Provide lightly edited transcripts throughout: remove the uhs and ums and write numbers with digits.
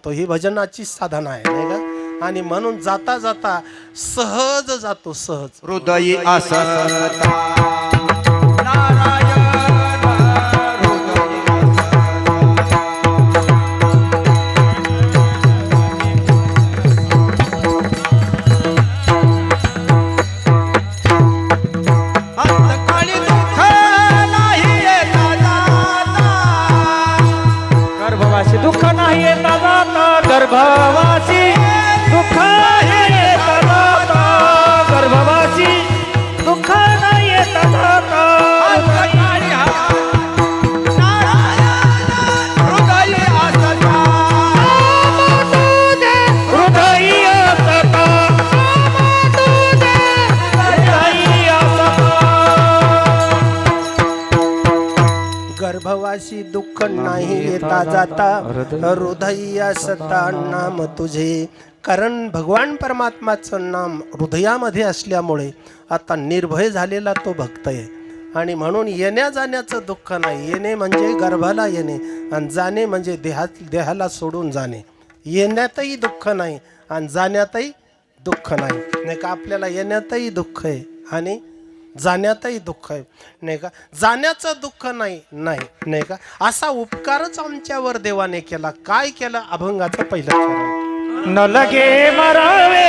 जातो, ही भजनाची साधना आहे नाही का? आणि म्हणून जाता जाता सहज जातो, सहज. हृदयी असता नारायण हृदयी अंतकाळी दुःख नाही येता जाता गर्भवासी दुःख नाही येता जाता, गर्भवासी दुःख नाही येता जाता, गर्भवासी दुःख नाही येता जाता. अंतकाळी नारायण हृदयी असता हृदयी असता, हृदयी असता. गर्भवासी दुःख नाही येता जाता, हृदयी असता नाम तुझे. कारण भगवान परमात्माचं नाम हृदयामध्ये असल्यामुळे आता निर्भय झालेला तो भक्त आहे. आणि म्हणून येण्या जाण्याचं दुःख नाही. येणे म्हणजे गर्भाला येणे आणि जाणे म्हणजे देहाला सोडून जाणे. येण्यातही दुःख नाही आणि जाण्यातही दुःख नाही, नाही का? आपल्याला येण्यातही दुःख आहे आणि जाण्यातही दुःख आहे नाही का? जाण्याचं दुःख नाही नाही नाही का? असा उपकारच आमच्यावर देवाने केला. काय केलं? अभंगाचं पहिलं चरण. न लगे मरावे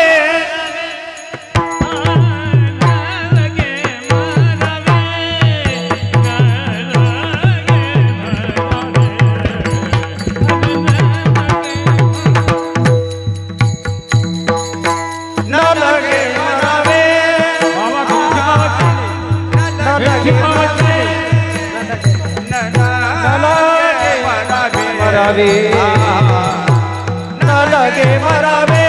न लगे मरावे, न लगे मरावे, न लगे मरावे.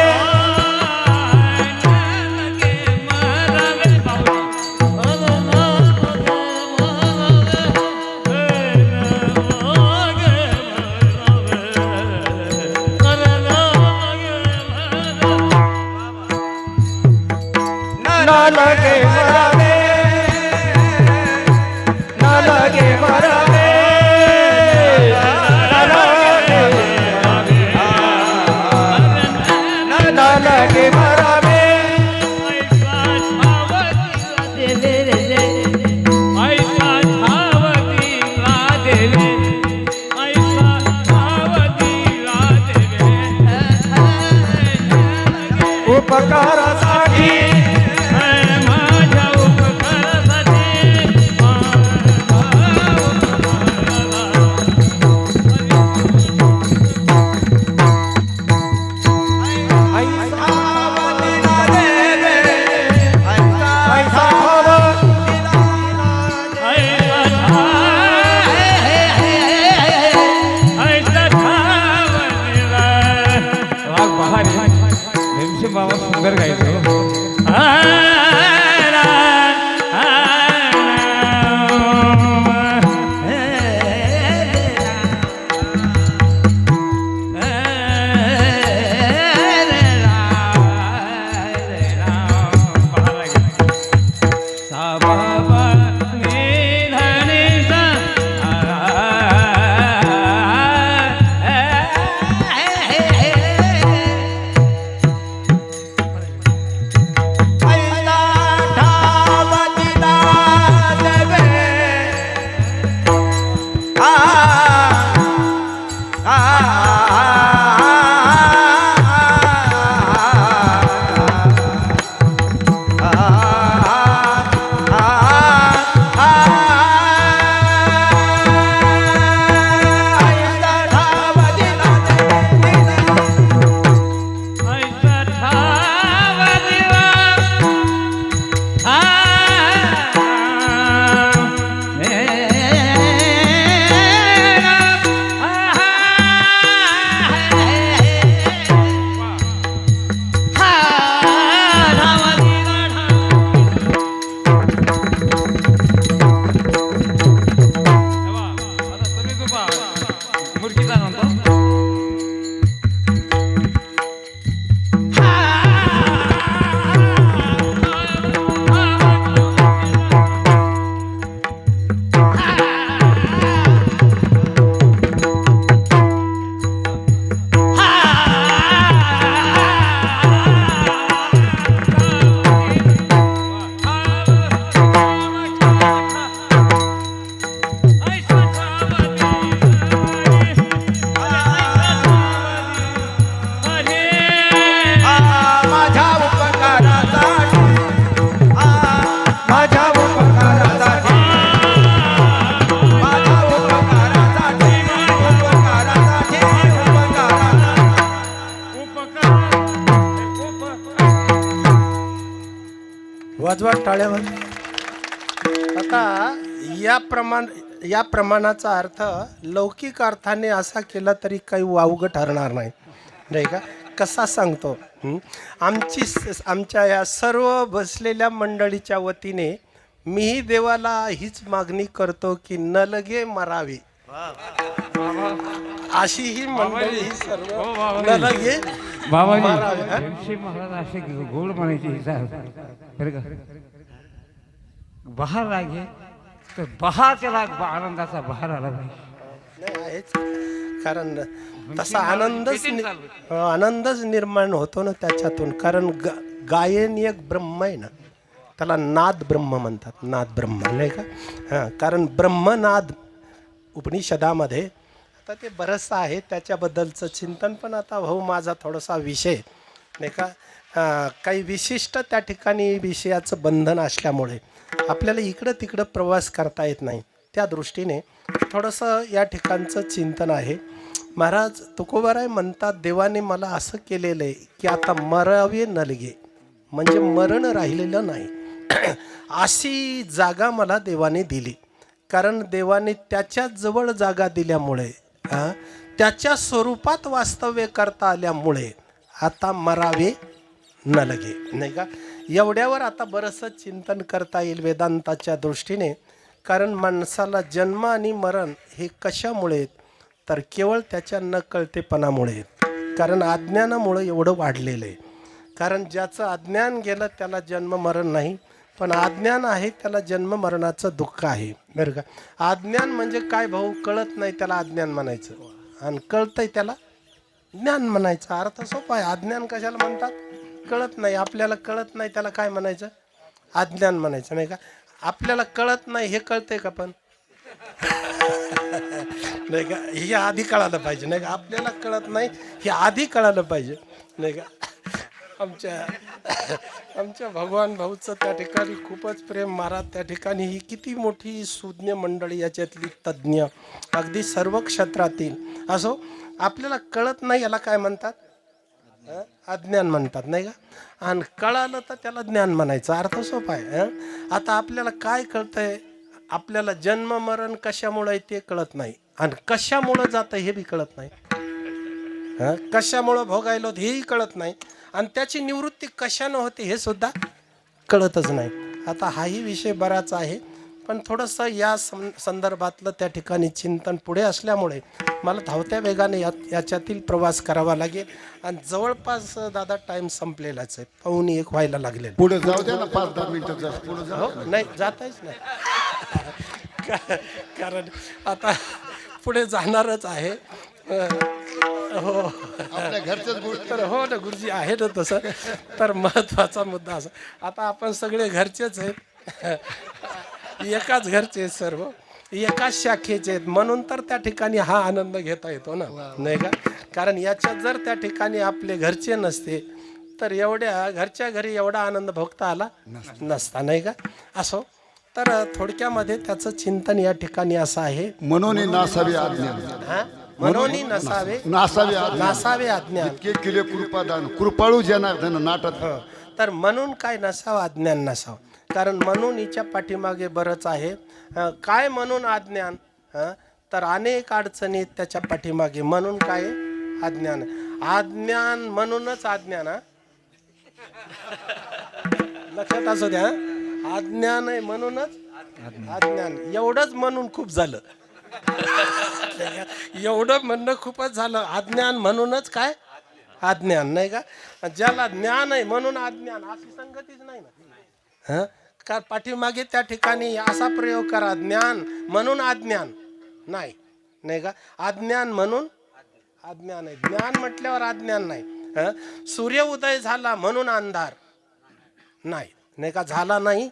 न लगे मरावे, न लगे मरावे, न लगे मरावे. उपकारासाठी बाबा सुंदर गायतो. ऐसा वाजवा टाळ्यावर. आता या प्रमाणाचा अर्थ लौकिक अर्थाने असा केला तरी काही वावगं ठरणार नाही, नाही का? कसा सांगतो? आमच्या या सर्व बसलेल्या मंडळीच्या वतीने मीही देवाला हीच मागणी करतो की न लगे मरावे. अशी ही मंडळी ही सर्व न लगे मरावे. बाबाजी महाराज असे गोड म्हणायचे बहार लागे तर बहारच्या लाग आनंदाचा बहार आला पाहिजे. नाही आहेच, कारण तसा आनंदच निर्माण होतो ना त्याच्यातून. कारण गायन एक ब्रह्म आहे ना, त्याला नाद ब्रह्म म्हणतात, नाद ब्रह्म, नाही का? हां, कारण ब्रह्मनाद उपनिषदामध्ये आता ते बरंचसं आहे त्याच्याबद्दलचं चिंतन. पण आता भाऊ माझा थोडासा विषय, नाही का, काही विशिष्ट त्या ठिकाणी विषयाचं बंधन असल्यामुळे आपल्याला इकडं तिकडं प्रवास करता येत नाही. त्या दृष्टीने थोडंसं या ठिकाणचं चिंतन आहे. महाराज तुकोबाराय म्हणतात, देवाने मला असं केलेलं आहे की आता मरावे न लगे, म्हणजे मरण राहिलेलं नाही. अशी जागा मला देवाने दिली. कारण देवाने त्याच्या जवळ जागा दिल्यामुळे, त्याच्या स्वरूपात वास्तव्य करता आल्यामुळे आता मरावे न लगे, नाही का? एवढ्यावर आता बरंचसं चिंतन करता येईल वेदांताच्या दृष्टीने. कारण माणसाला जन्म आणि मरण हे कशामुळे? तर केवळ त्याच्या नकळतेपणामुळे. कारण अज्ञानामुळे एवढं वाढलेलं आहे. कारण ज्याचं अज्ञान गेलं त्याला जन्म मरण नाही, पण अज्ञान आहे त्याला जन्म मरणाचं दुःख आहे, बरं का? अज्ञान म्हणजे काय भाऊ? कळत नाही त्याला अज्ञान म्हणायचं, आणि कळतंय त्याला ज्ञान म्हणायचं. अर्थ सोपा आहे. अज्ञान कशाला म्हणतात? कळत नाही. आपल्याला कळत नाही त्याला काय म्हणायचं? अज्ञान म्हणायचं, नाही का? आपल्याला कळत नाही हे कळतंय का? पण नाही का? हे आधी कळालं पाहिजे, नाही का? आपल्याला कळत नाही हे आधी कळालं पाहिजे, नाही का? आमच्या भगवान भाऊचं त्या ठिकाणी खूपच प्रेम. महाराज त्या ठिकाणी ही किती मोठी सुज्ञ मंडळी, याच्यातली तज्ज्ञ, अगदी सर्व क्षेत्रातील असो. आपल्याला कळत नाही याला काय म्हणतात? अज्ञान म्हणतात, नाही का? आणि कळालं तर त्याला ज्ञान म्हणायचं. अर्थ सोपा आहे. आता आपल्याला काय कळतंय? आपल्याला जन्म मरण कशामुळे आहे ते कळत नाही, आणि कशामुळं जातं हे बी कळत नाही. कशामुळं भोगायलो हेही कळत नाही, आणि त्याची निवृत्ती कशानं होते हे सुद्धा कळतच नाही. आता हाही विषय बराच आहे, पण थोडंसं या संदर्भातलं त्या ठिकाणी चिंतन पुढे असल्यामुळे मला धावत्या वेगाने याच्यातील प्रवास करावा लागेल. आणि जवळपास दादा टाईम संपलेलाच आहे, 1:15 व्हायला लागले. पुढे जाऊ द्या ना, 5-10 मिनिटं पुढे जाऊ. हो, नाही जाताच नाही. कारण आता पुढे जाणारच आहे. हो, आपल्या घरचंच गोष्ट. तर हो ना गुरुजी, आहे ना तसं. तर महत्त्वाचा मुद्दा असा, आता आपण सगळे घरचेच आहेत, एकाच घरचे आहेत सर्व, एकाच शाखेचे आहेत, म्हणून तर त्या ठिकाणी हा आनंद घेता येतो ना, नाही का? कारण याच्यात जर त्या ठिकाणी आपले घरचे नसते तर एवढ्या घरच्या घरी एवढा आनंद भोगता आला नसता, नाही का? असो, तर थोडक्यामध्ये त्याचं चिंतन या ठिकाणी असं आहे. म्हणून नासावे अज्ञान. म्हणून नसावे नासावे अज्ञान. इतके केले कृपादान, कृपाळू जनार्दन नाटक. तर म्हणून काय नसावं? अज्ञान नसावं. कारण म्हणून हिच्या पाठीमागे बरंच आहे. काय म्हणून अज्ञान? तर अनेक अडचणी त्याच्या पाठीमागे. म्हणून काय? अज्ञान. अज्ञान म्हणूनच अज्ञान. लक्षात असू द्या, अज्ञान आहे म्हणूनच अज्ञान. एवढंच म्हणून खूप झालं. एवढं म्हणणं खूपच झालं. अज्ञान म्हणूनच काय? अज्ञान, नाही का? ज्याला ज्ञान आहे म्हणून अज्ञान, अशी संगतीच नाही ना. का पाठीमागे त्या ठिकाणी असा प्रयोग करा, ज्ञान म्हणून अज्ञान नाही, नाही का? अज्ञान म्हणून अज्ञान आहे. ज्ञान म्हटल्यावर अज्ञान नाही. सूर्य उदय झाला म्हणून अंधार नाही, नाही का? झाला नाही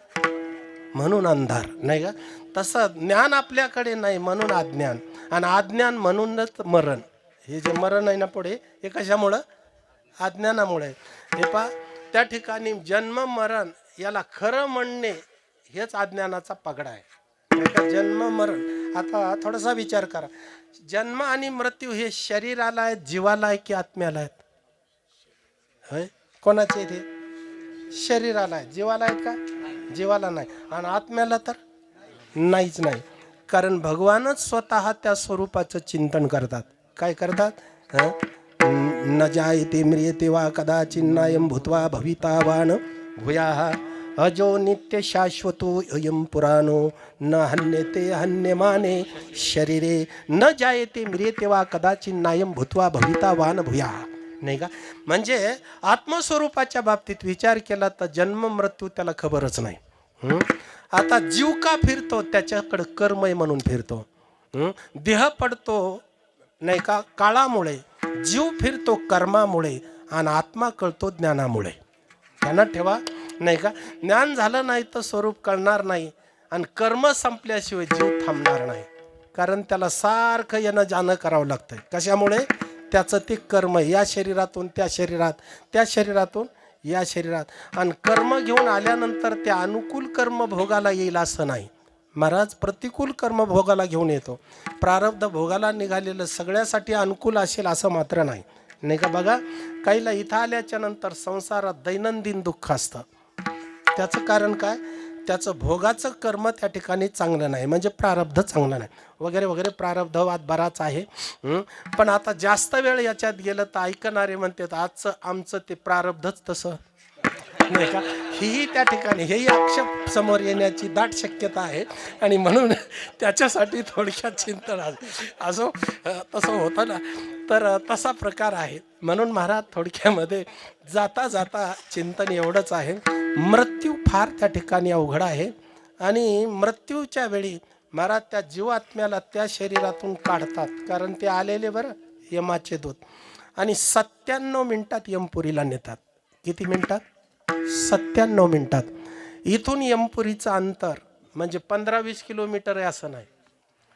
म्हणून अंधार, नाही का? तसं ज्ञान आपल्याकडे नाही म्हणून अज्ञान, आणि अज्ञान म्हणूनच मरण. हे जे मरण आहे ना पुढे, हे कशामुळं? अज्ञानामुळे. हे पहा, त्या ठिकाणी जन्म मरण याला खरं म्हणणे हेच अज्ञानाचा पगडा आहे. जन्म मरण, आता थोडासा विचार करा, जन्म आणि मृत्यू हे शरीराला आहेत, जीवाला आहे की आत्म्याला आहेत? होय, कोणाचे ते? शरीराला आहेत. जीवाला आहेत का? जीवाला नाही आणि आत्म्याला तर नाहीच नाही. कारण भगवानच स्वतः त्या स्वरूपाचं चिंतन करतात. काय करतात? हं? न जायते म्रियते वा कदाचिन्नायं भूत्वा भवितावान भूयाः अजो नित्य शाश्वतो अयं पुराणो न हन्यते हन्यमाने शरीरे न जायते म्रियते वा कदाचिन्नायं भूत्वा भवितावान भूयाः. नाही का? म्हणजे आत्मस्वरूपाच्या बाबतीत विचार केला तर जन्म मृत्यू त्याला खबरच नाही. आता जीव का फिरतो? त्याच्याकडे कर्मय म्हणून फिरतो. देह पडतो नाही का काळामुळे, जीव फिरतो कर्मामुळे आणि आत्मा कळतो ज्ञानामुळे. ध्यानात ठेवा. नाही का? ज्ञान झालं नाही तर स्वरूप कळणार नाही आणि कर्म संपल्याशिवाय जीव थांबणार नाही. कारण त्याला सारखं येणं जाणं करावं लागतं. कशामुळे? त्याचं ते कर्म या शरीरातून त्या शरीरात, त्या शरीरातून या शरीरात. आणि कर्म घेऊन आल्यानंतर ते अनुकूल कर्म भोगाला येईल असं नाही. महाराज प्रतिकूल कर्म भोगाला घेऊन येतो. प्रारब्ध भोगाला निघालेलं सगळ्यासाठी अनुकूल असेल असं मात्र नाही. नाही का? बघा, काहीला इथं आल्याच्या नंतर संसारात दैनंदिन दुःख असतं. त्याचं कारण काय? त्याचं भोगाचं कर्म त्या ठिकाणी चांगलं नाही, म्हणजे प्रारब्ध चांगलं नाही वगैरे वगैरे. प्रारब्धवाद बराच आहे. पण आता जास्त वेळ याच्यात गेलं तर ऐकणारे म्हणतात आजचं आमचं ते प्रारब्धच तसं नाही का? ही त्या ठिकाणी हेही आक्षेप समोर येण्याची दाट शक्यता आहे. आणि म्हणून त्याच्यासाठी थोडक्यात चिंतन असो तसं होतं ना, तर तसा प्रकार आहे. म्हणून महाराज थोडक्यामध्ये जाता जाता चिंतन एवढंच आहे, मृत्यू फार त्या ठिकाणी अवघड आहे. आणि मृत्यूच्या वेळी महाराज त्या जीवात्म्याला त्या शरीरातून काढतात. कारण ते आलेले बरं यमाचे दूत, आणि 97 मिनिटात यमपुरीला नेतात. किती मिनिटात? 97 मिनिटात. इथून यमपुरीचं अंतर म्हणजे 15-20 किलोमीटर आहे असं नाही.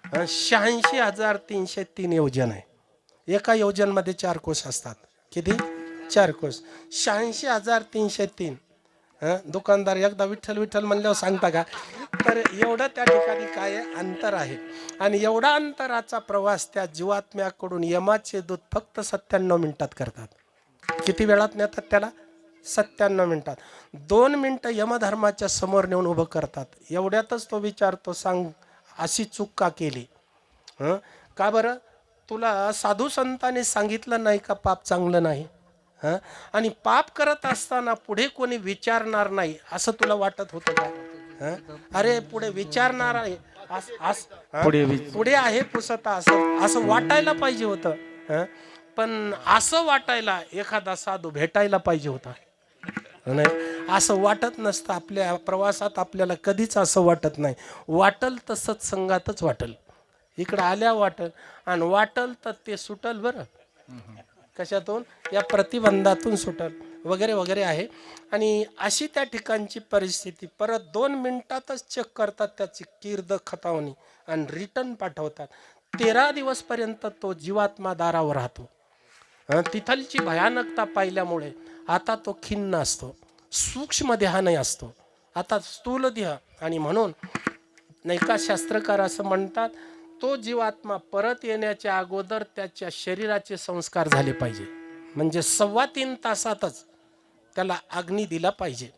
86,303 योजन आहे. एका योजनमध्ये 4 कोस असतात. किती? 4 कोस. 86,303. दुकानदार एकदा विठ्ठल विठ्ठल म्हणल्यावर सांगता का? तर एवढं त्या ठिकाणी काय आहे? अंतर आहे. आणि एवढा अंतराचा प्रवास त्या जीवात्म्याकडून यमाचे दूत फक्त 97 मिनिटात करतात. किती वेळात नेतात त्याला? 97 मिनिटात. 2 मिनिटं यमधर्माच्या समोर नेऊन उभं करतात. एवढ्यातच तो विचारतो, सांग अशी चूक का केली? का बरं? तुला साधू संतांनी सांगितलं नाही का पाप चांगलं नाही? आणि पाप करत असताना पुढे कोणी विचारणार नाही असं तुला वाटत होतं का? अरे पुढे विचारणार आहे, पुढे आहे पुसता असं वाटायला पाहिजे होतं. पण असं वाटायला एखादा साधू भेटायला पाहिजे होता. नाही, असं वाटत नसतं. आपल्या प्रवासात आपल्याला कधीच असं वाटत नाही. वाटल तर सत्संगातच वाटल, इकडं आल्या वाटल, आणि वाटल तर ते सुटल बरं. कशातून? या प्रतिबंधातून सुटल वगैरे वगैरे आहे. आणि अशी त्या ठिकाणची परिस्थिती. परत 2 मिनिटातच चेक करतात त्याची कीर्द खतावणी आणि रिटर्न पाठवतात. 13 दिवसपर्यंत तो जीवात्मा दारावर राहतो. तिथलची भयानकता पाहिल्यामुळे आता तो खिन्न असतो, सूक्ष्म देहाने असतो, आता स्थूल देह. आणि म्हणून नाही का शास्त्रकार असं म्हणतात, तो जीवात्मा परत येण्याच्या अगोदर त्याच्या शरीराचे संस्कार झाले पाहिजे. म्हणजे 3.25 तासातच त्याला अग्नी दिला पाहिजे.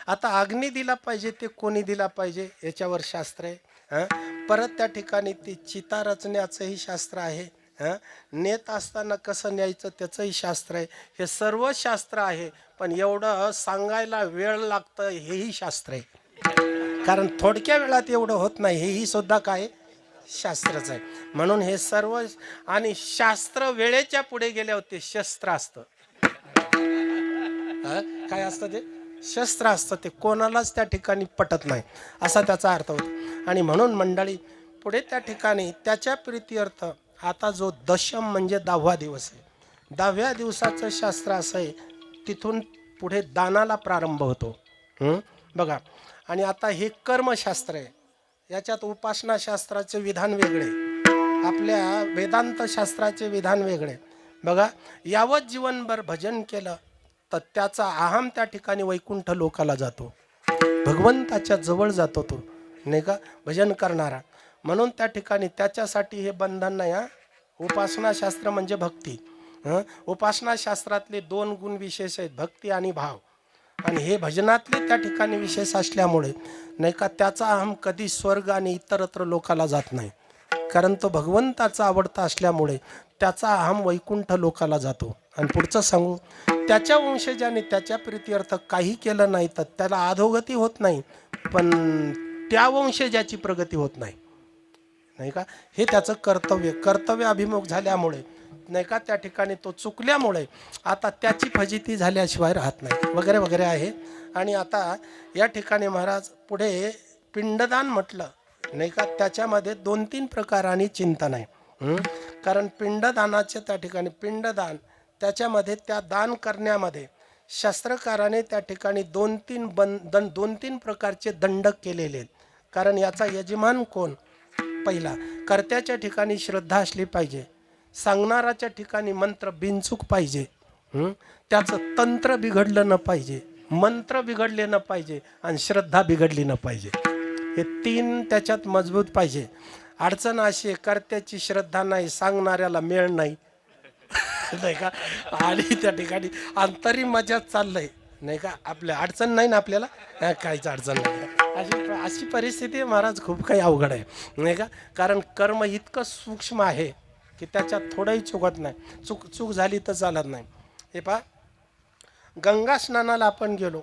आता अग्नी दिला पाहिजे ते कोणी दिला पाहिजे याच्यावर शास्त्र आहे. परत त्या ठिकाणी ती चिता रचण्याचंही शास्त्र आहे. नेत असताना कसं न्यायचं त्याचंही शास्त्र आहे. हे सर्व शास्त्र आहे. पण एवढं सांगायला वेळ लागतं हेही शास्त्र आहे. कारण थोडक्या वेळात एवढं होत नाही, हेही सुद्धा काय शास्त्रच आहे. म्हणून हे सर्व. आणि शास्त्र वेळेच्या पुढे गेल्यावर ते शस्त्र असतं. काय असतं ते? शस्त्र असतं. ते कोणालाच त्या ठिकाणी पटत नाही असा त्याचा अर्थ होतो. आणि म्हणून मंडळी पुढे त्या ठिकाणी त्याच्या प्रीत्यर्थ आता जो दशम म्हणजे 10वा दिवस आहे, 10व्या दिवसाचं शास्त्र असं आहे, तिथून पुढे दानाला प्रारंभ होतो. बघा. आणि आता हे कर्मशास्त्र आहे. याच्यात उपासनाशास्त्राचे विधान वेगळे, आपल्या वेदांत शास्त्राचे विधान वेगळे. बघा, यावत जीवनभर भजन केलं तर त्याचा अहम त्या ठिकाणी वैकुंठ लोकाला जातो, भगवंताच्या जवळ जातो तो, नाही का, भजन करणारा. म्हणून त्या ठिकाणी त्याच्यासाठी हे बंधन नाही. उपासनाशास्त्र म्हणजे भक्ती. उपासनाशास्त्रातले 2 गुण विशेष आहेत, भक्ती आणि भाव. आणि हे भजनातले त्या ठिकाणी विशेष असल्यामुळे नाही का त्याचा अहम कधी स्वर्ग आणि इतरत्र लोकाला जात नाही, कारण तो भगवंताचा आवडता असल्यामुळे त्याचा अहम वैकुंठ लोकाला जातो. आणि पुढचं सांगू, त्याच्या वंशजाने त्याच्या प्रीत्यर्थ काही केलं नाही तर त्याला अधोगती होत नाही, पण त्या वंशजाची प्रगती होत नाही, नाही का. हे त्याचं कर्तव्य अभिमुख झाल्यामुळे नाही का त्या ठिकाणी तो चुकल्यामुळे आता त्याची फजिती झाल्याशिवाय राहत नाही, वगैरे वगैरे आहे. आणि आता या ठिकाणी महाराज पुढे पिंडदान म्हटलं नाही का, त्याच्यामध्ये 2-3 प्रकार आणि चिंतन आहे. कारण पिंडदानाचे त्या ठिकाणी पिंडदान त्याच्यामध्ये त्या दान करण्यामध्ये शास्त्रकाराने त्या ठिकाणी 2-3 प्रकारचे दंडक केलेले आहेत. कारण याचा यजमान कोण, पहिला कर्त्याच्या ठिकाणी श्रद्धा असली पाहिजे, सांगणाराच्या ठिकाणी मंत्र बिनचूक पाहिजे, त्याचं तंत्र बिघडलं न पाहिजे, मंत्र बिघडले न पाहिजे आणि श्रद्धा बिघडली न पाहिजे. हे 3 त्याच्यात मजबूत पाहिजे. अडचण अशी आहे, कर्त्याची श्रद्धा नाही, सांगणाऱ्याला मेळ नाही, नाही का. आणि त्या ठिकाणी अंतरी मजाच चाललंय नाही का. आपल्या अडचण नाही ना, आपल्याला काहीच अडचण नाही. अशी परिस्थिती महाराज खूप काही अवघड आहे नाही का. कारण कर्म इतकं सूक्ष्म आहे की त्याच्यात थोडंही चुकत नाही, चूक झाली तर चालत नाही. हे पहा, गंगा स्नानाला आपण गेलो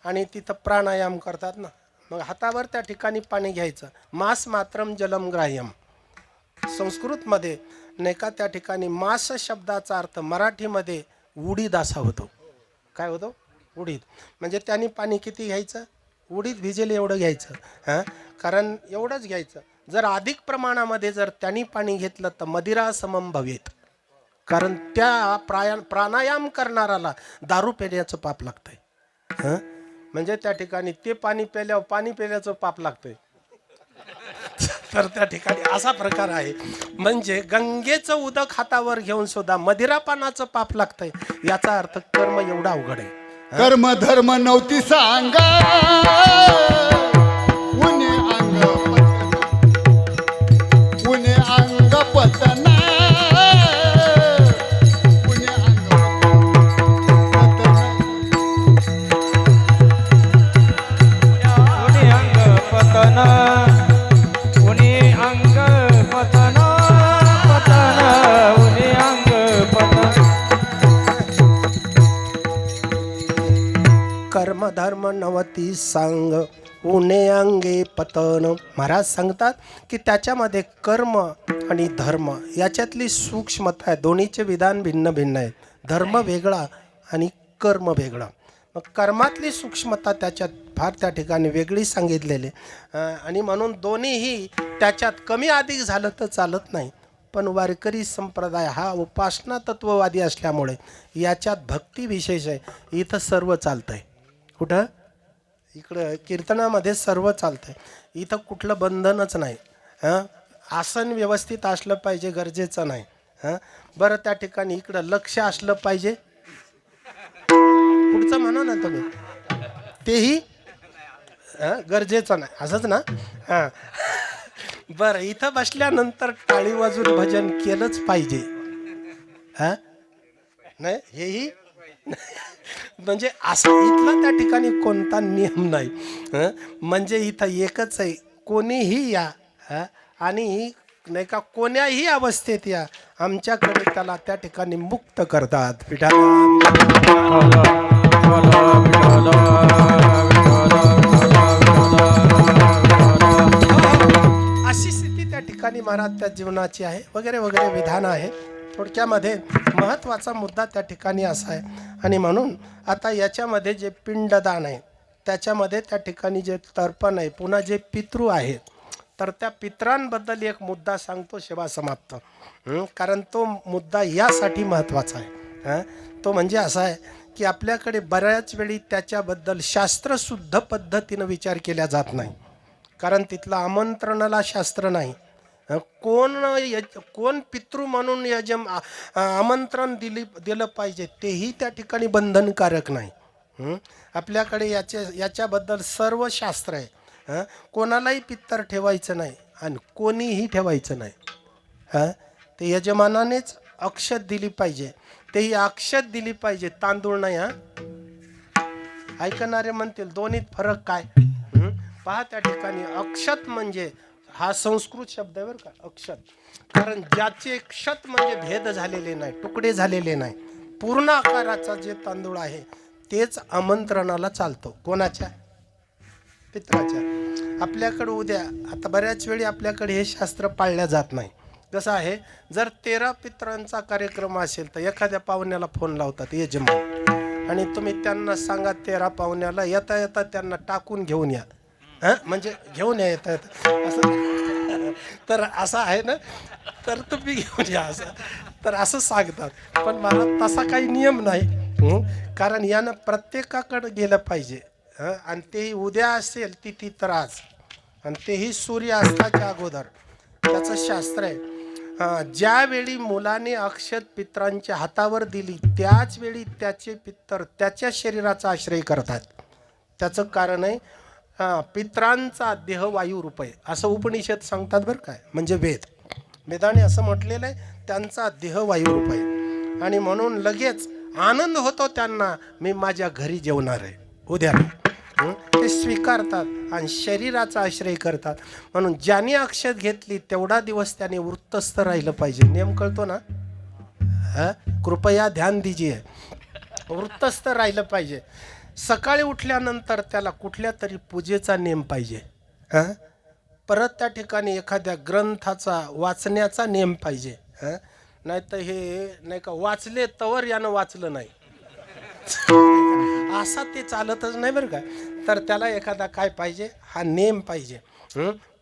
आणि तिथं प्राणायाम करतात ना, मग हातावर त्या ठिकाणी पाणी घ्यायचं, मास मात्रम जलम ग्राह्यम. संस्कृतमध्ये नाही का त्या ठिकाणी मास शब्दाचा अर्थ मराठीमध्ये उडीद असा होतो. काय होतो, उडीद. म्हणजे त्यांनी पाणी किती घ्यायचं, उडीद भिजेल एवढं घ्यायचं. कारण एवढंच घ्यायचं. जर अधिक प्रमाणामध्ये जर त्यांनी पाणी घेतलं तर मदिरा समम भवेत. कारण त्या प्राणायाम करणाराला दारू पिण्याचं पाप लागतंय. म्हणजे त्या ठिकाणी ते पाणी पिल्याचं पाप लागतंय. तर त्या ठिकाणी असा प्रकार आहे. म्हणजे गंगेचं उदक हातावर घेऊन सुद्धा मदिरापानाचं पाप लागतंय. याचा अर्थ कर्म एवढा अवघड आहे. कर्म धर्म नव्हती सांगा, उन्हे अंग उन्हे अंग पतना, उन्हे अंग उनी अंग पतन, उनी अंग पतन, पतन उनी अंग पतन. कर्म धर्म नवती सांग उन्हे अंगे पतन. महाराज सांगतात की त्याच्यामध्ये कर्म आणि धर्म याच्यातली सूक्ष्मता आहे. दोन्हीचे विधान भिन्न भिन्न आहे. धर्म वेगळा आणि कर्म वेगळा. मग कर्मातली सूक्ष्मता त्याच्यात फार त्या ठिकाणी वेगळी सांगितलेली. आणि म्हणून दोन्हीही त्याच्यात कमी अधिक झालं तर चालत नाही. पण वारकरी संप्रदाय हा उपासना तत्ववादी असल्यामुळे याच्यात भक्ती विशेष आहे. इथं सर्व चालतंय. कुठं, इकडं कीर्तनामध्ये सर्व चालतंय. इथं कुठलं बंधनच नाही. आसन व्यवस्थित असलं पाहिजे, गरजेचं नाही. बरं, त्या ठिकाणी इकडं लक्ष असलं पाहिजे. पुढचं म्हणा ना तुम्ही, तेही गरजेचं नाही, असंच ना. बरं, इथं बसल्यानंतर टाळी वाजून भजन केलंच पाहिजे. नाही, हेही म्हणजे असं इथला त्या ठिकाणी कोणता नियम नाही. म्हणजे इथं एकच आहे, कोणीही या आणि नाही का कोण्याही अवस्थेत या, आमच्याकडे त्याला त्या ठिकाणी मुक्त करतात. अशी स्थिती त्या ठिकाणी महाराज त्या जीवनाची आहे. वगैरे वगैरे विधान आहे. थोडक्यामध्ये महत्त्वाचा मुद्दा त्या ठिकाणी असा आहे. आणि म्हणून आता याच्यामध्ये जे पिंडदान आहे त्याच्यामध्ये त्या ठिकाणी जे तर्पण आहे, पुन्हा जे पितृ आहेत, तर त्या पितरांबद्दल एक मुद्दा सांगतो सेवा समाप्त. कारण तो मुद्दा यासाठी महत्त्वाचा आहे. तो म्हणजे असा आहे की आपल्याकडे बऱ्याच वेळी त्याच्याबद्दल शास्त्रशुद्ध पद्धतीनं विचार केला जात नाही. कारण तिथलं आमंत्रणाला शास्त्र नाही. कोण पितृ म्हणून आमंत्रण दिलं पाहिजे तेही त्या ठिकाणी बंधनकारक नाही. आपल्याकडे याच्याबद्दल सर्व शास्त्र आहे. कोणालाही पित्तर ठेवायचं नाही आणि कोणीही ठेवायचं नाही. ते यजमानानेच अक्षत दिली पाहिजे. तेही अक्षत दिली पाहिजे, तांदूळ नाही. ऐकणारे म्हणतील दोन्हीत फरक काय? पहा त्या ठिकाणी अक्षत म्हणजे हा संस्कृत शब्द आहे बरं का, अक्षत. कारण ज्याचे क्षत म्हणजे भेद झालेले नाही, तुकडे झालेले नाही, पूर्ण आकाराचा जे तांदूळ आहे तेच आमंत्रणाला चालतो. कोणाच्या? पित्राच्या. आपल्याकडे उद्या आता बऱ्याच वेळी आपल्याकडे हे शास्त्र पाळल्या जात नाही. कसं आहे, जर 13 पित्रांचा कार्यक्रम असेल तर एखाद्या पाहुण्याला फोन लावतात यजमान, आणि तुम्ही त्यांना सांगा 13 पाहुण्याला येता येता त्यांना टाकून घेऊन या. म्हणजे घेऊन या येता येता असं, तर असं आहे ना, तर तुम्ही घेऊन या असं, तर असं सांगतात. पण मला तसा काही नियम नाही, कारण यानं प्रत्येकाकडे गेलं पाहिजे. आणि तेही उद्या असेल तिथी तर आज, आणि तेही सूर्यास्ताच्या अगोदर. त्याचं शास्त्र आहे. ज्यावेळी मुलाने अक्षत पित्रांच्या हातावर दिली त्याच वेळी त्याचे पितर त्याच्या शरीराचा आश्रय करतात. त्याचं कारण आहे पित्रांचा देह वायुरूप आहे असं उपनिषद सांगतात बरं काय, म्हणजे वेदाने असं म्हटलेलं आहे, त्यांचा देह वायुरूप आहे. आणि म्हणून लगेच आनंद होतो त्यांना, मी माझ्या घरी जेवणार आहे उद्या. ते स्वीकारतात आणि शरीराचा आश्रय करतात. म्हणून ज्याने अक्षत घेतली तेवढा दिवस त्याने वृत्तस्थ राहिलं पाहिजे. नेम कळतो ना? कृपया ध्यान दीजिए. वृत्तस्थ राहिलं पाहिजे. सकाळी उठल्यानंतर त्याला कुठल्या तरी पूजेचा नेम पाहिजे. परत त्या ठिकाणी एखाद्या ग्रंथाचा वाचण्याचा नेम पाहिजे. नाही तर हे नाही का वाचले तवर यानं वाचलं नाही असा ते चालतच नाही बरं का. तर त्याला एखादा काय पाहिजे, हा नेम पाहिजे.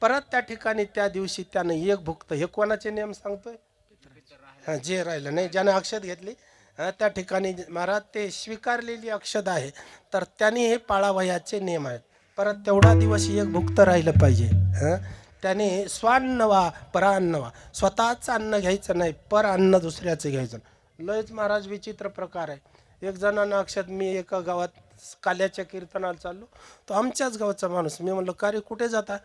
परत त्या ठिकाणी त्या दिवशी त्यानं एक भुक्त, हे कोणाचे नेम सांगतोय? जे राहिलं नाही, ज्याने अक्षत घेतली त्या ठिकाणी महाराज ते स्वीकारलेली अक्षत आहे, तर त्यांनी हे पाळावयाचे नियम आहेत. परत तेवढा दिवस एक भुक्त राहिलं पाहिजे. त्याने स्वान्नवा परान्नवा, स्वतःचं अन्न घ्यायचं नाही, पर अन्न दुसऱ्याचं घ्यायचं. लयच महाराज विचित्र प्रकार आहे. एक जणांना अक्षत, मी एका गावात काल्याच्या कीर्तनाला चाललो, तो आमच्याच गावचा माणूस. मी म्हणलं का रे कुठे जाता?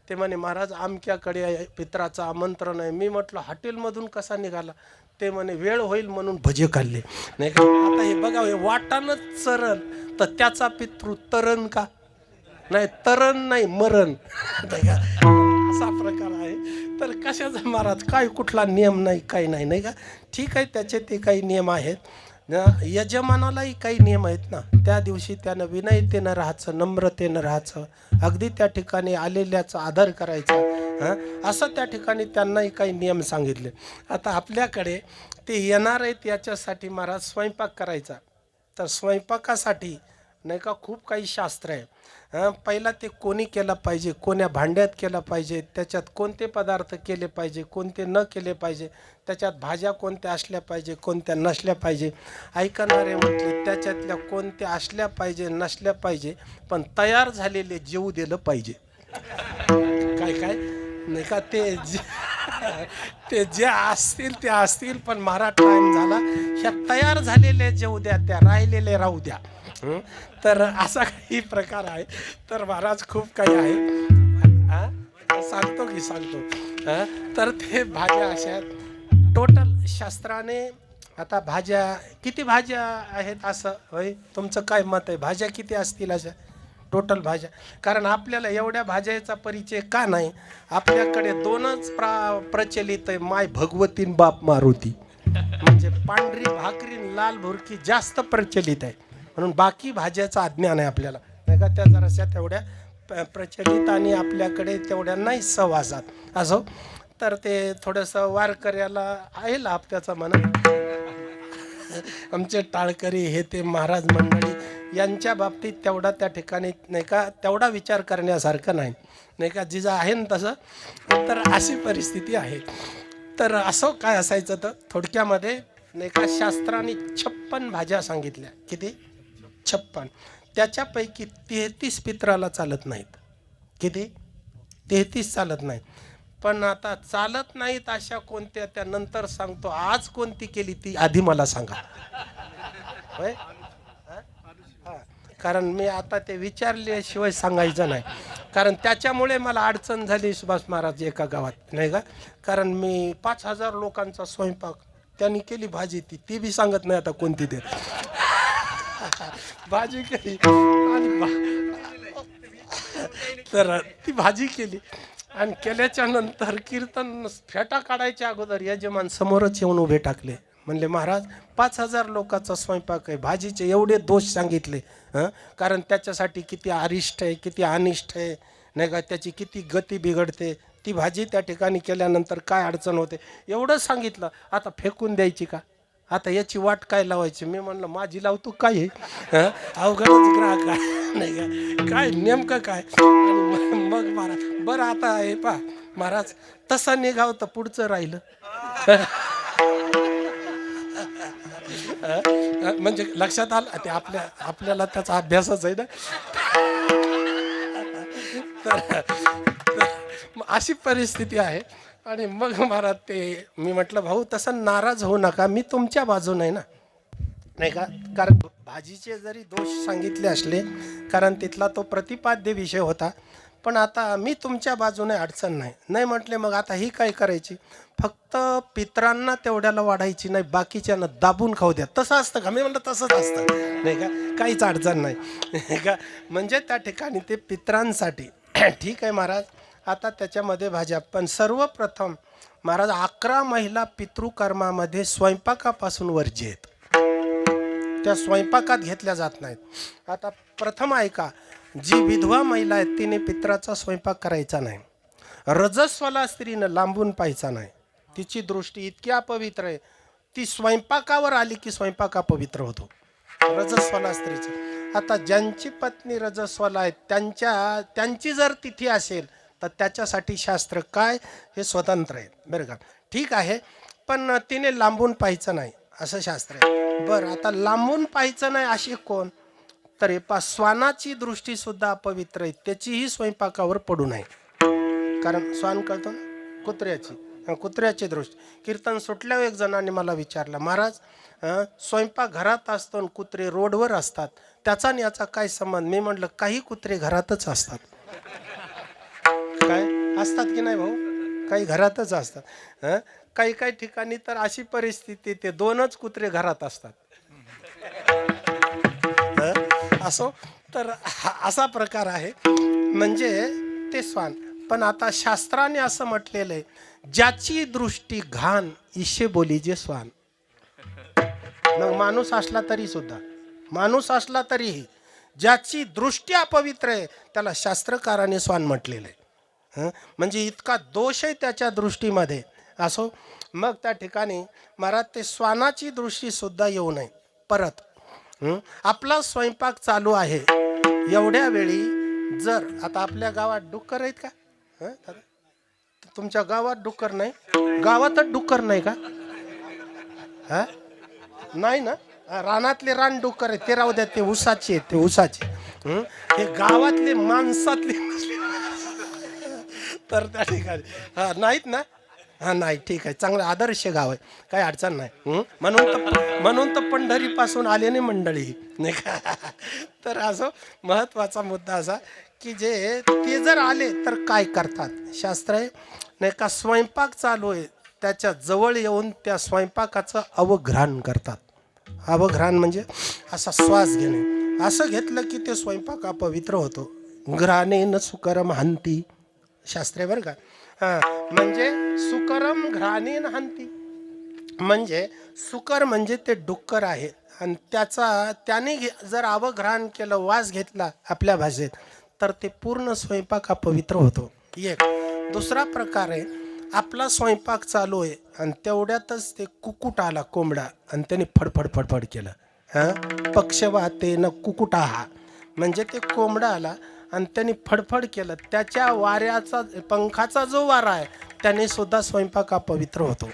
ते म्हणे महाराज आमच्याकडे पित्राचं आमंत्रण आहे. मी म्हटलं हॉटेलमधून कसा निघाला? ते म्हणे वेळ होईल म्हणून भजे खाल्ले. नाही का, आता हे बघा, हे वाटानच चरण तर त्याचा पितृ तरण का नाही? तरण नाही, मरण. असा प्रकार आहे. तर कशाचा महाराज काय कुठला नियम नाही, काही नाही, नाही का? ठीक आहे, त्याचे ते काही नियम आहेत. यजमानालाही काही नियम आहेत ना. त्या दिवशी त्यानं विनयतेनं राहायचं, नम्रतेनं राहायचं, अगदी त्या ठिकाणी आलेल्याचा आदर करायचा. असं त्या ठिकाणी त्यांनाही काही नियम सांगितले. आता आपल्याकडे ते येणार आहेत याच्यासाठी महाराज स्वयंपाक करायचा, तर स्वयंपाकासाठी नाही का खूप काही शास्त्र आहे. पहिला ते कोणी केलं पाहिजे, कोण्या भांड्यात केलं पाहिजे, त्याच्यात कोणते पदार्थ केले पाहिजे, कोणते न केले पाहिजे, त्याच्यात भाज्या कोणत्या असल्या पाहिजे, कोणत्या नसल्या पाहिजे. ऐकणारे म्हटले त्याच्यातल्या कोणत्या असल्या पाहिजे, नसल्या पाहिजे, पण तयार झालेले जेवू दिलं पाहिजे. काय काय नाही का, ते जे असतील ते असतील, पण महाराज टाईम झाला, ह्या तयार झालेले जेवू द्या, त्या राहिलेले राहू द्या. तर असा काही प्रकार आहे. तर महाराज खूप काही आहे, सांगतो की सांगतो. तर ते भाज्या अशा टोटल शास्त्राने. आता भाज्या किती भाज्या आहेत असं होय, तुमचं काय मत आहे? भाज्या किती असतील अशा टोटल भाज्या? कारण आपल्याला एवढ्या भाज्याचा परिचय का नाही? आपल्याकडे दोनच प्रचलित आहे, माय भगवतीन बाप मारुती. म्हणजे पांढरी भाकरी लाल भुरकी जास्त प्रचलित आहे, म्हणून बाकी भाज्याचं अज्ञान आहे आपल्याला, नाही का? त्या जराशा तेवढ्या प्रचलित आणि आपल्याकडे तेवढ्या नाही सहवासात असो. तर ते थोडंसं वारकऱ्याला आहे लाभ त्याचा म्हणा. आमचे टाळकरी हे ते महाराज मंडळी यांच्या बाबतीत तेवढा त्या ठिकाणी नाही का तेवढा विचार करण्यासारखं नाही, नाही का? जिजा आहे ना तसं. तर अशी परिस्थिती आहे. तर असं काय असायचं, तर थोडक्यामध्ये नाही का शास्त्राने 56 भाज्या सांगितल्या. किती? 56. त्याच्यापैकी 33 पित्राला चालत नाहीत. किती? 33 चालत नाहीत. पण आता चालत नाहीत अशा कोणत्या त्या नंतर सांगतो. आज कोणती केली ती आधी मला सांगा. होय, कारण मी आता ते विचारल्याशिवाय सांगायचं नाही. कारण त्याच्यामुळे मला अडचण झाली सुभाष महाराज एका गावात, नाही का? कारण मी 5000 लोकांचा स्वयंपाक त्यांनी केली, भाजी ती बी सांगत नाही आता कोणती ते. भाजी केली आणि तर ती भाजी केली आणि केल्याच्या नंतर कीर्तन फेटा काढायच्या अगोदर यजमान समोरच येऊन उभे टाकले. म्हणले महाराज 5,000 लोकांचा स्वयंपाक आहे, भाजीचे एवढे दोष सांगितले. कारण त्याच्यासाठी किती अरिष्ट आहे, किती अनिष्ट आहे, नाही का, त्याची किती गती बिघडते, ती भाजी त्या ठिकाणी केल्यानंतर काय अडचण होते, एवढं सांगितलं. आता फेकून द्यायची का? आता याची वाट काय लावायची? मी म्हणलं माझी लावतो काय आहे, अवघडच ग्राहक आहे, नाही का, काय नेमकं काय. आणि मग महाराज बरं आता हे पा महाराज तसा निघाव तर पुढचं राहिलं. म्हणजे लक्षात आलं ते आपल्याला त्याचा अभ्यासच आहे ना. तर अशी परिस्थिती आहे. आणि मग महाराज ते मी म्हटलं भाऊ तसं नाराज होऊ नका, मी तुमच्या बाजून आहे ना, नाही का. कारण भाजीचे जरी दोष सांगितले असले, कारण तिथला तो प्रतिपाद्य विषय होता, पण आता मी तुमच्या बाजूने, अडचण नाही म्हटले. मग आता ही काय करायची, फक्त पितरांना तेवढ्याला वाढायची नाही, बाकीच्यांना दाबून खाऊ द्या. तसं असतं का? मी म्हणलं तसंच असतं, नाही का, काहीच अडचण नाही का. म्हणजे त्या ठिकाणी ते पितरांसाठी ठीक आहे महाराज. आता त्याच्यामध्ये भाज्या, पण सर्वप्रथम महाराज 11 महिला पितृकर्मामध्ये स्वयंपाकापासून वर्ज्य आहेत, त्या स्वयंपाकात घेतल्या जात नाहीत. आता प्रथम ऐका, जी विधवा महिला आहे तिने पित्राचा स्वयंपाक करायचा नाही. रजस्वला स्त्रीनं लांबून पाहायचा नाही, तिची दृष्टी इतकी अपवित्र आहे, ती स्वयंपाकावर आली की स्वयंपाक अपवित्र होतो, रजस्वला स्त्रीचं. आता ज्यांची पत्नी रजस्वला आहे त्यांची जर तिथी असेल तर त्याच्यासाठी शास्त्र काय हे स्वतंत्र आहे, बरं का. ठीक आहे, पण तिने लांबून पाहायचं नाही असं शास्त्र आहे. बरं, आता लांबून पाहायचं नाही अशी कोण, तर हे श्वानाची दृष्टी सुद्धा अपवित्र आहे, त्याचीही स्वयंपाकावर पडू नये. कारण श्वान कळतो ना, कुत्र्याची दृष्टी. कीर्तन सुटल्यावर एक जणांनी मला विचारलं, महाराज स्वयंपाक घरात असतो आणि कुत्रे रोडवर असतात, त्याचा आणि याचा काय संबंध? मी म्हटलं काही कुत्रे घरातच असतात. काय असतात की नाही भाऊ, काही घरातच असतात. काही ठिकाणी तर अशी परिस्थिती ते 2च कुत्रे घरात असतात. असो, तर असा प्रकार आहे, म्हणजे ते श्वान. पण आता शास्त्राने असं म्हटलेलं आहे, ज्याची दृष्टी घाण ईशे बोली जे श्वान. मग माणूस असला तरीही ज्याची दृष्टी अपवित्र आहे त्याला शास्त्रकाराने श्वान म्हटलेलं आहे. म्हणजे इतका दोष आहे त्याच्या दृष्टीमध्ये. असो, मग त्या ठिकाणी महाराज ते श्वानाची दृष्टी सुद्धा येऊ नये. परत आपला स्वयंपाक चालू आहे, एवढ्या वेळी जर आता आपल्या गावात डुक्कर आहेत का? तुमच्या गावात डुक्कर नाही? गावातच डुक्कर नाही का? नाही ना, रानातले रान डुक्कर आहेत ते राहू द्या, ते उसाचे आहेत, ते उसाचे. हे गावातले माणसातले तर त्या ठिकाणी नाहीत ना. नाही, ठीक आहे, चांगलं आदर्श गाव आहे, काही अडचण नाही. म्हणून तर पंढरीपासून आले नाही मंडळी, नाही का. तर असं महत्त्वाचा मुद्दा असा की ते जर आले तर काय करतात, शास्त्र आहे नाही का. स्वयंपाक चालू आहे त्याच्या जवळ येऊन त्या स्वयंपाकाचं अवघ्राण करतात. अवघ्राण म्हणजे असा श्वास घेणे, असं घेतलं की ते स्वयंपाक अपवित्र होतो. घ्राणेन सुकरम हांती, शास्त्र आहे बरं का. म्हणजे सुकरम घ्राणेन हांती, म्हणजे सुकर म्हणजे ते डुक्कर आहे, आणि त्याने जर अवघ्राण केलं, वास घेतला आपल्या भाषेत, तर ते पूर्ण स्वयंपाक अपवित्र होतो. एक दुसरा प्रकार आहे, आपला स्वयंपाक चालू आहे आणि तेवढ्यातच ते कुकुट आला, कोंबडा, आणि त्याने फडफड केलं. पक्षवातेन कुकुटाहा, म्हणजे ते कोंबडा आला आणि त्यांनी फडफड केलं, त्याच्या वाऱ्याचा, पंखाचा जो वारा आहे त्याने सुद्धा स्वयंपाक अपवित्र होतो.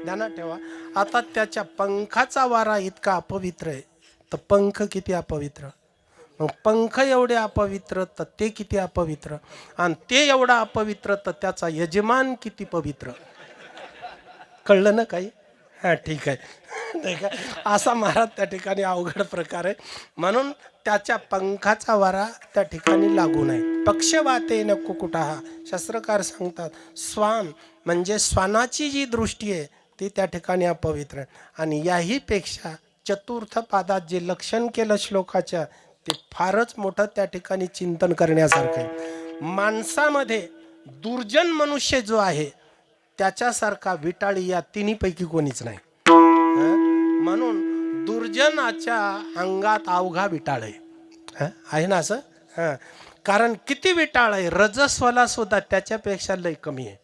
ध्यानात ठेवा. आता त्याच्या पंखाचा वारा इतका अपवित्र आहे तर पंख किती अपवित्र, मग पंख एवढे अपवित्र तर ते किती अपवित्र, आणि ते एवढा अपवित्र तर त्याचा यजमान किती पवित्र. कळलं ना काही? ठीक आहे, नाही का. असा महाराज त्या ठिकाणी अवघड प्रकार आहे, म्हणून त्याच्या पंखाचा वारा त्या ठिकाणी लागू नये. पक्षवातेन कुकुटाहा, शास्त्रकार सांगतात, श्वान म्हणजे श्वानाची जी दृष्टी आहे ती त्या ठिकाणी अपवित्र आहे. आणि याही पेक्षा चतुर्थ पादात जे लक्षण केलं श्लोकाच्या ते फारच मोठं त्या ठिकाणी चिंतन करण्यासारखं आहे. माणसामध्ये दुर्जन मनुष्य जो आहे त्याच्यासारखा विटाळी या तिन्हीपैकी कोणीच नाही. म्हणून दुर्जनाच्या अंगात अवघा विटाळ आहे ना असं. कारण किती विटाळ आहे, रजस्वला सुद्धा त्याच्यापेक्षा लय कमी आहे,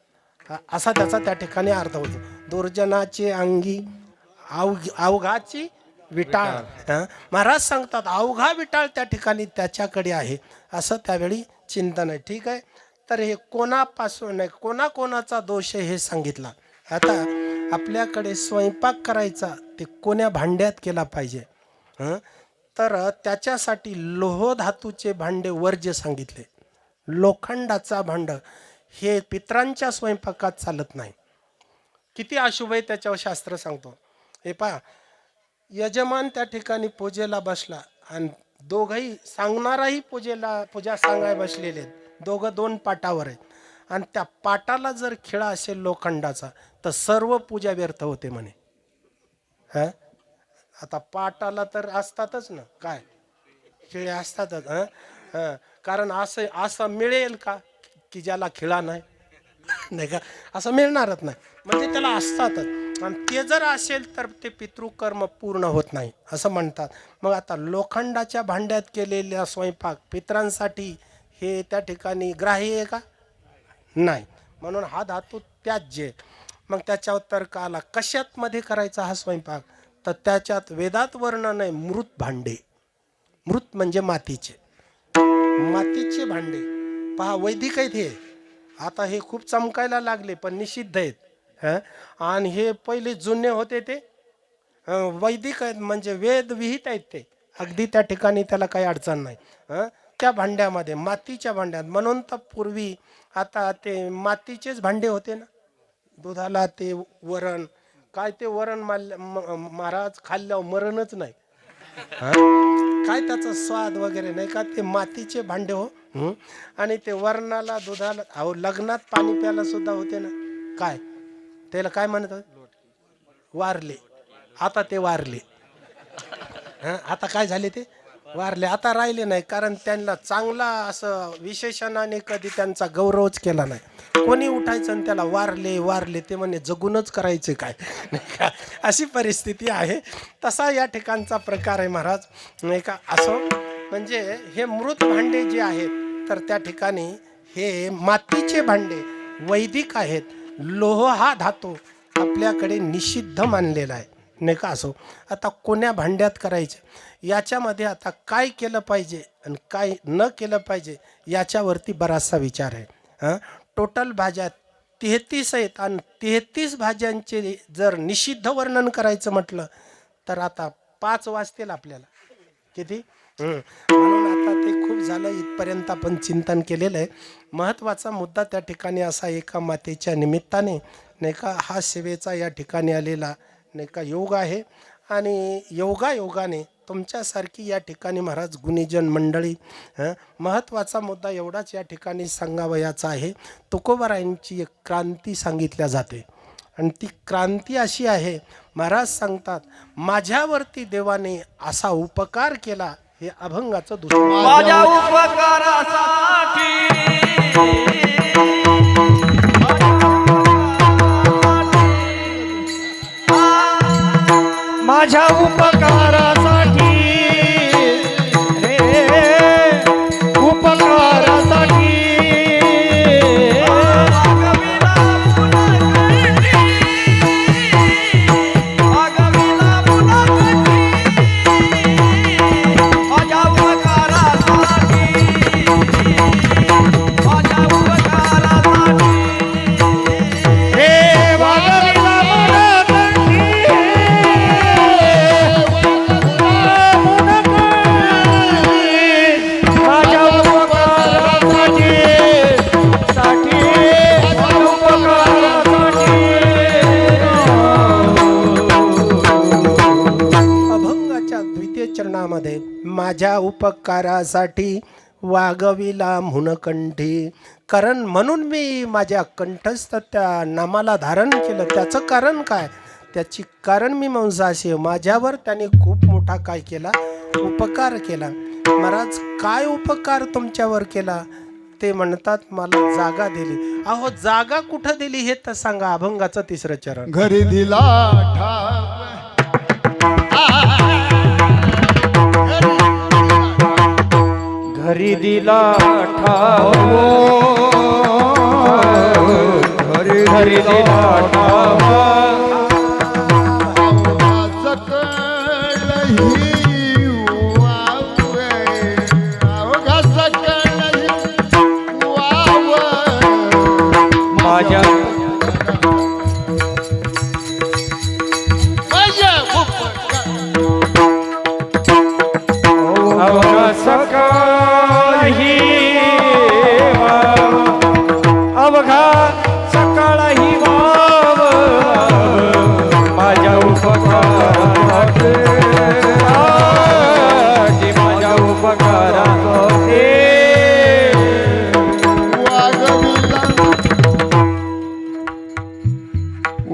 असा त्याचा त्या ठिकाणी अर्थ होतो. दुर्जनाची अंगी अवघाची विटाळ. महाराज सांगतात अवघा विटाळ त्या ठिकाणी त्याच्याकडे आहे, असं त्यावेळी चिंतन आहे. ठीक आहे, तर हे कोणापासून आहे, कोणाकोणाचा दोष आहे हे सांगितलं. आता आपल्याकडे स्वयंपाक करायचा ते कोण्या भांड्यात केला पाहिजे, तर त्याच्यासाठी लोह धातूचे भांडे वर्ज्य सांगितले. लोखंडाचा भांड हे पितरांच्या स्वयंपाकात चालत नाही. किती अशुभ आहे त्याच्यावर शास्त्र सांगतो. हे पहा, यजमान त्या ठिकाणी पूजेला बसला आणि दोघंही सांगणाराही पूजा सांगाय बसलेले आहेत. दोघं दोन पाटावर आहेत आणि त्या पाटाला जर खिळा असेल लोखंडाचा तर सर्व पूजा व्यर्थ होते म्हणे. आता पाटाला तर असतातच ना, काय खिळे असतातच. कारण असं मिळेल का की ज्याला खिळा नाही, नाही का, असं मिळणारच नाही. म्हणजे त्याला असतातच आणि ते जर असेल तर ते पितृकर्म पूर्ण होत नाही असं म्हणतात. मग आता लोखंडाच्या भांड्यात केलेला स्वयंपाक पितरांसाठी हे त्या ठिकाणी ग्राह्य आहे का? नाही. म्हणून हा धातू त्याज्य. मग त्याच्यावर तर्क आला कशात मध्ये करायचा हा स्वयंपाक, तर त्याच्यात वेदात वर्णन आहे मृत भांडे. मृत म्हणजे मातीचे मातीचे भांडे. पहा वैदिक आहेत हे, आता हे खूप चमकायला लागले पण निषिद्ध आहेत. आणि हे पहिले जुने होते ते वैदिक आहेत, म्हणजे वेद विहित आहेत ते अगदी त्या ठिकाणी, त्याला काही अडचण नाही. त्या भांड्यामध्ये मातीच्या भांड्यात. म्हणून तर पूर्वी आता ते मातीचेच भांडे होते ना, दुधाला ते वरण, काय ते वरण महाराज खाल्ल्यावर मरणच नाही, काय त्याचा स्वाद वगैरे नाही का, ते मातीचे भांडे हो. आणि ते वरणाला दुधाला, अहो लग्नात पाणी प्यायला सुद्धा होते ना, काय त्याला काय म्हणतात, वारले. आता ते वारले, आता काय झाले ते वारले, आता राहिले नाही. कारण त्यांना चांगला असं विशेषणाने कधी त्यांचा गौरवच केला नाही. कोणी उठायचं आणि त्याला वारले वारले, ते म्हणे जगूनच करायचे काय, अशी परिस्थिती आहे. तसा या ठिकाणचा प्रकार आहे महाराज, नाही का. असो, म्हणजे हे मृत भांडे जे आहेत तर त्या ठिकाणी हे मातीचे भांडे वैदिक आहेत. लोह हा धातू आपल्याकडे निषिद्ध मानलेला आहे, नाही का. असो, आता कोण्या भांड्यात करायचे याच्यामध्ये आता काय केलं पाहिजे आणि काय न केलं पाहिजे याच्यावरती बराचसा विचार आहे. टोटल भाज्या 33 आहेत आणि 33 भाज्यांचे जर निषिद्ध वर्णन करायचं म्हटलं तर आता 5 वाजतील आपल्याला, किती. म्हणून आता ते खूप झालं, इथपर्यंत आपण चिंतन केलेलं आहे. महत्त्वाचा मुद्दा त्या ठिकाणी असा, एका मातेच्या निमित्ताने नाही का हा सेवेचा या ठिकाणी आलेला नाही का योग आहे. आणि योगाने तुमच्यासारखी या ठिकाणी महाराज गुणीजन मंडळी, महत्त्वाचा मुद्दा एवढाच या ठिकाणी सांगावयाचा आहे. तुकोबारायांची एक क्रांती सांगितल्या जाते आणि ती क्रांती अशी आहे, महाराज सांगतात माझ्यावरती देवाने असा उपकार केला, हे अभंगाचं दुसरं. माझ्या उपकारासाठी माझ्या उपकारासाठी रे, उपकारासाठी माझ्या उपकारासाठी वागविला मुनकंठी. कारण म्हणून मी माझ्या कंठस्थ त्या नामाला धारण केलं. त्याचं कारण काय, त्याची कारण मीमांसा अशी आहे, माझ्यावर त्याने खूप मोठा काय केला, उपकार केला. महाराज काय उपकार तुमच्यावर केला? ते म्हणतात मला जागा दिली. अहो जागा कुठं दिली हे तर सांगा. अभंगाचं 3रं चरण. घरी दिला ठाव घरी दिला ठाव घरी दिला ठाव माझ्या अवघा सकाळही अवघा सकाळही वाव माझ्या उपकारासाठी माझ्या उपकारासाठी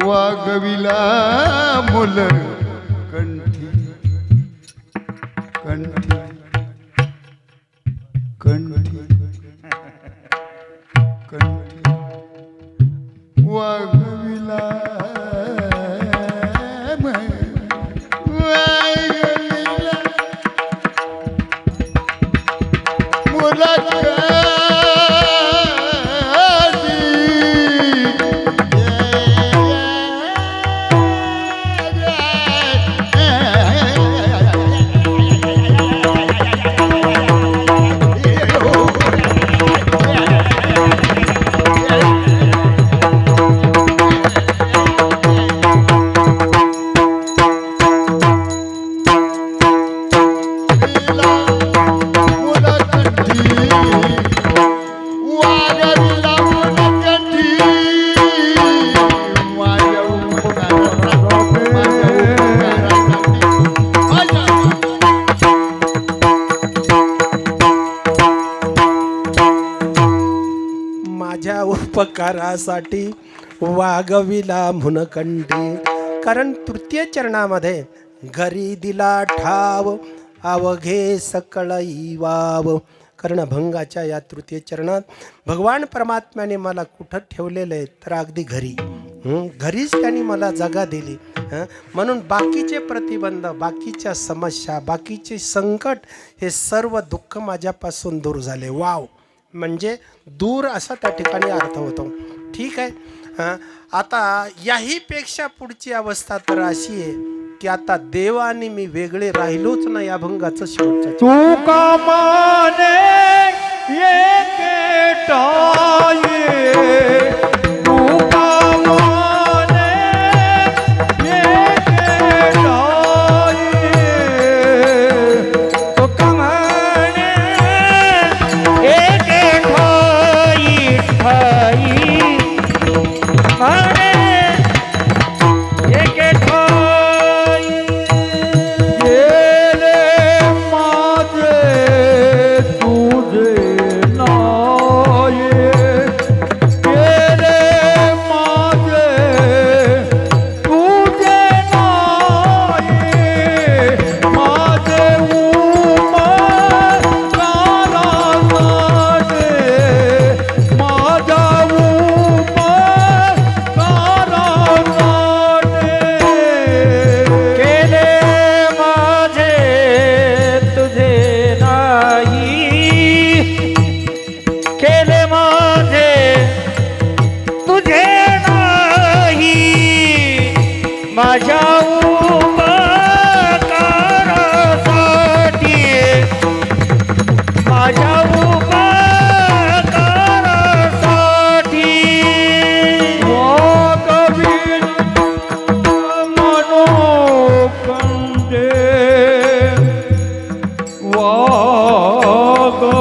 वागविला मुल कंठी कंठी कंठी कंठी वागविला वागविला मुला माझ्या उपकारासाठी वागविला मुनकंठी. कारण 3य चरणामध्ये घरी दिला ठाव अवघे सकळई वाव. कारण अभंगाच्या या 3य चरणात भगवान परमात्म्याने मला कुठं ठेवलेलं आहे तर अगदी घरी. घरीच त्यांनी मला जागा दिली. म्हणून बाकीचे प्रतिबंध, बाकीच्या समस्या, बाकीचे संकट हे सर्व दुःख माझ्यापासून दूर झाले. वाव म्हणजे दूर असा त्या ठिकाणी अर्थ होतो. ठीक आहे. आता याहीपेक्षा पुढची अवस्था तर अशी आहे की आता देव आणि मी वेगळे राहिलोच नाही. अभंगाचं शेवटचं तू का माने एकटाये तू का माने एकटाये तू का माने एकटाई ठाई माने एकटाई गेले माझे तुझे नाये गेले माझे तुझे नाये माझे उमराला साडे माझ्या उमराला साडे केले माझे तुझे नाही केले माझे तुझे नाही माझ्या उपकारासाठी माझ्या उपकारासाठी वागवील मनोकंडे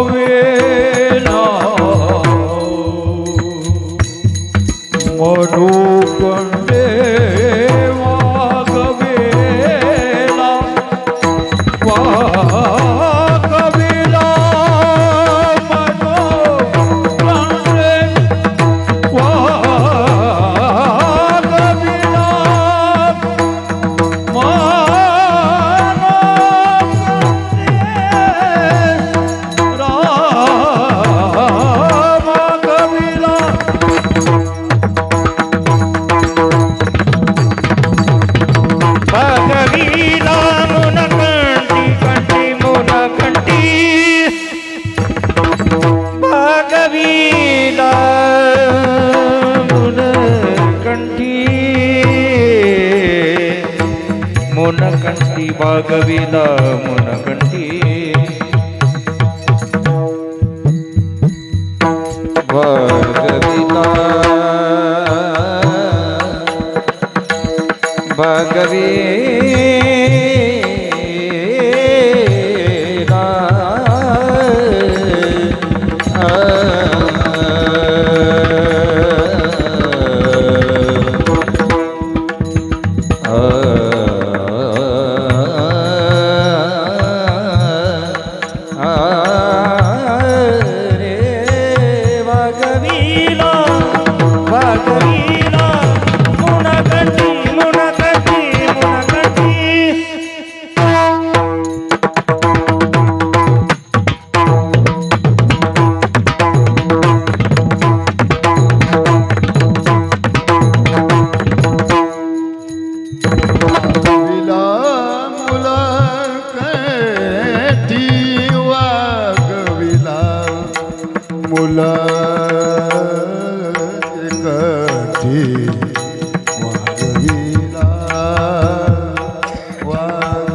वागवेला मनोकंडे वागवेला वागवेला मनोकंडे वागवेला वागविला मुनगंटी वागविला विला मुलाकटी वागविला मुलाकटी वागविला वागविला